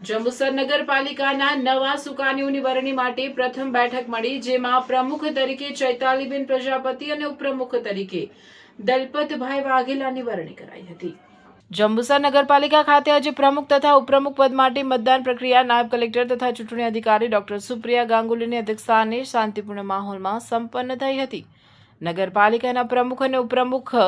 જંબુસર નગરપાલિકાના નવા સુકાનીઓની વરણી માટે પ્રથમ બેઠક મળી, જેમાં પ્રમુખ તરીકે ચૈતાલીબેન પ્રજાપતિ અને ઉપપ્રમુખ તરીકે દલપતભાઈ વાઘેલાની વરણી કરાઈ હતી। જંબુસર નગરપાલિકા ખાતે આજે પ્રમુખ તથા ઉપપ્રમુખ પદ માટે મતદાન પ્રક્રિયા નાયબ કલેક્ટર તથા ચૂંટણી અધિકારી ડોક્ટર સુપ્રિયા ગાંગુલીની અધ્યક્ષસ્થાને શાંતિપૂર્ણ માહોલમાં સંપન્ન થઈ હતી। નગરપાલિકાના પ્રમુખ અને ઉપપ્રમુખ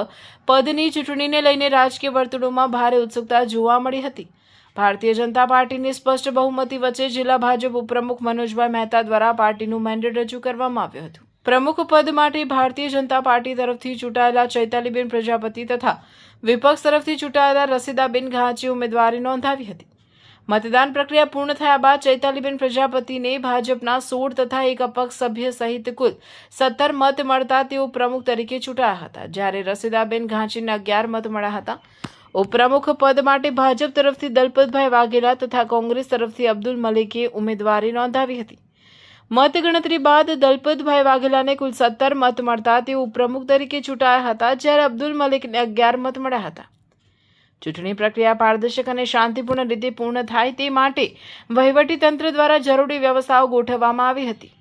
પદની ચૂંટણીને લઈને રાજકીય વર્તુળોમાં ભારે ઉત્સુકતા જોવા મળી હતી। ભારતીય જનતા પાર્ટીની સ્પષ્ટ બહુમતી વચ્ચે જિલ્લા ભાજપ ઉપપ્રમુખ મનોજભાઈ મહેતા દ્વારા પાર્ટીનું મેન્ડેટ રજૂ કરવામાં આવ્યું હતું। પ્રમુખ પદ માટે ભારતીય જનતા પાર્ટી તરફથી ચૂંટાયેલા ચૈતાલીબેન પ્રજાપતિ તથા વિપક્ષ તરફથી ચૂંટાયેલા રસીદાબેન ઘાંચી ઉમેદવારી નોંધાવી હતી। મતદાન પ્રક્રિયા પૂર્ણ થયા બાદ ચૈતાલીબેન પ્રજાપતિને ભાજપના 16 તથા એક અપક્ષ સભ્ય સહિત કુલ 17 મત મળતા તેઓ પ્રમુખ તરીકે ચૂંટાયા હતા, જ્યારે રસીદાબેન ઘાંચીને 11 મત મળ્યા હતા। ઉપપ્રમુખ પદ માટે ભાજપ તરફથી દલપતભાઈ વાઘેલા તથા કોંગ્રેસ તરફથી અબ્દુલ મલિકે ઉમેદવારી નોંધાવી હતી। મતગણતરી બાદ દલપતભાઈ વાઘેલાને કુલ 17 મત મળતા તેઓ ઉપપ્રમુખ તરીકે ચૂંટાયા હતા, જ્યારે અબ્દુલ મલિકને 11 મત મળ્યા હતા। ચૂંટણી પ્રક્રિયા પારદર્શક અને શાંતિપૂર્ણ રીતે પૂર્ણ થાય તે માટે વહીવટીતંત્ર દ્વારા જરૂરી વ્યવસ્થાઓ ગોઠવવામાં આવી હતી।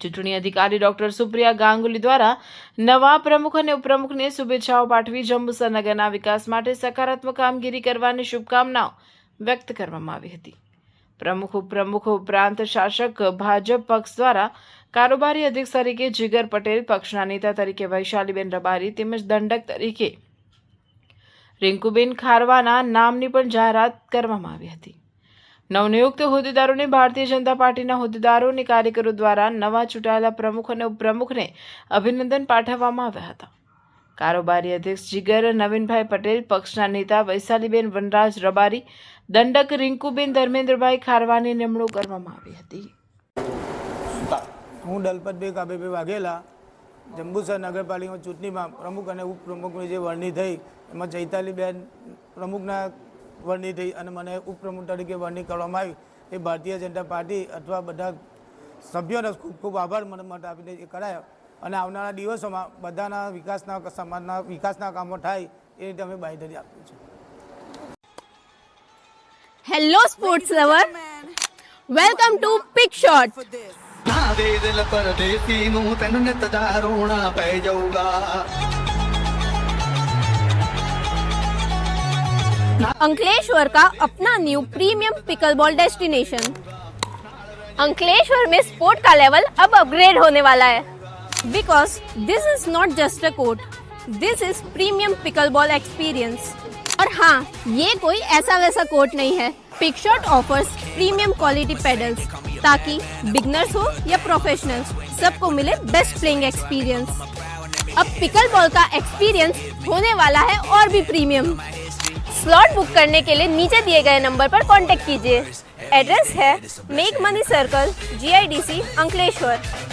ચૂંટણી અધિકારી ડોક્ટર સુપ્રિયા ગાંગુલી દ્વારા નવા પ્રમુખ અને ઉપપ્રમુખને શુભેચ્છાઓ પાઠવી જંબુસર નગરના વિકાસ માટે સકારાત્મક કામગીરી કરવાની શુભકામનાઓ વ્યક્ત કરવામાં આવી હતી। પ્રમુખ ઉપપ્રમુખ ઉપરાંત શાસક ભાજપ પક્ષ દ્વારા કારોબારી અધ્યક્ષ તરીકે જીગર પટેલ, પક્ષના નેતા તરીકે વૈશાલીબેન રબારી તેમજ દંડક તરીકે રિંકુબેન ખારવાના નામની પણ જાહેરાત કરવામાં આવી હતી। નવનિયુક્ત હોદ્દેદારોને ભારતીય જનતા પાર્ટીના હોદ્દેદારો અને કાર્યકરો દ્વારા નવા ચૂંટાયેલા પ્રમુખ અને ઉપપ્રમુખને અભિનંદન પાઠવવામાં આવ્યા હતા। કારોબારી અધ્યક્ષ જીગર નવીનભાઈ પટેલ, પક્ષના નેતા વૈશાલીબેન વનરાજ રબારી, દંડક રિંકુબેન ધર્મેન્દ્રભાઈ ખારવાની નિમણૂક કરવામાં આવી હતી। હું દલપતભાઈ કાબેભાઈ વાઘેલા જંબુસર નગરપાલિકામાં ચૂંટણીમાં પ્રમુખ અને ઉપપ્રમુખની જે વરણી થઈ એમાં ચૈતાલીબેન પ્રમુખના વરણી થઈ અને મને ઉપપ્રમુખ તરીકે વરણી કરવામાં આવી। એ ભારતીય જનતા પાર્ટી અથવા બધા સભ્યોનો ખૂબ ખૂબ આભાર મને મત આપીને એ કરાયો અને આવનારા દિવસોમાં બધાના વિકાસના સમાજના વિકાસના કામો થાય એ રીતે અમે બાંયધરી આપીએ છીએ। Hello sports lover, welcome to Pick Shot. Ankleshwar का अपना new premium pickleball destination. Ankleshwar में स्पोर्ट का लेवल अब अपग्रेड होने वाला है, because this is not just a court, this is premium pickleball experience. और हाँ, ये कोई ऐसा वैसा कोर्ट नहीं है। Pick shot offers premium quality paddles ताकि बिगनर्स हो या प्रोफेशनल्स सबको मिले बेस्ट प्लेइंग एक्सपीरियंस। अब पिकल बॉल का एक्सपीरियंस होने वाला है और भी प्रीमियम। स्लॉट बुक करने के लिए नीचे दिए गए नंबर पर कांटेक्ट कीजिए। एड्रेस है make money circle, GIDC, Ankleshwar.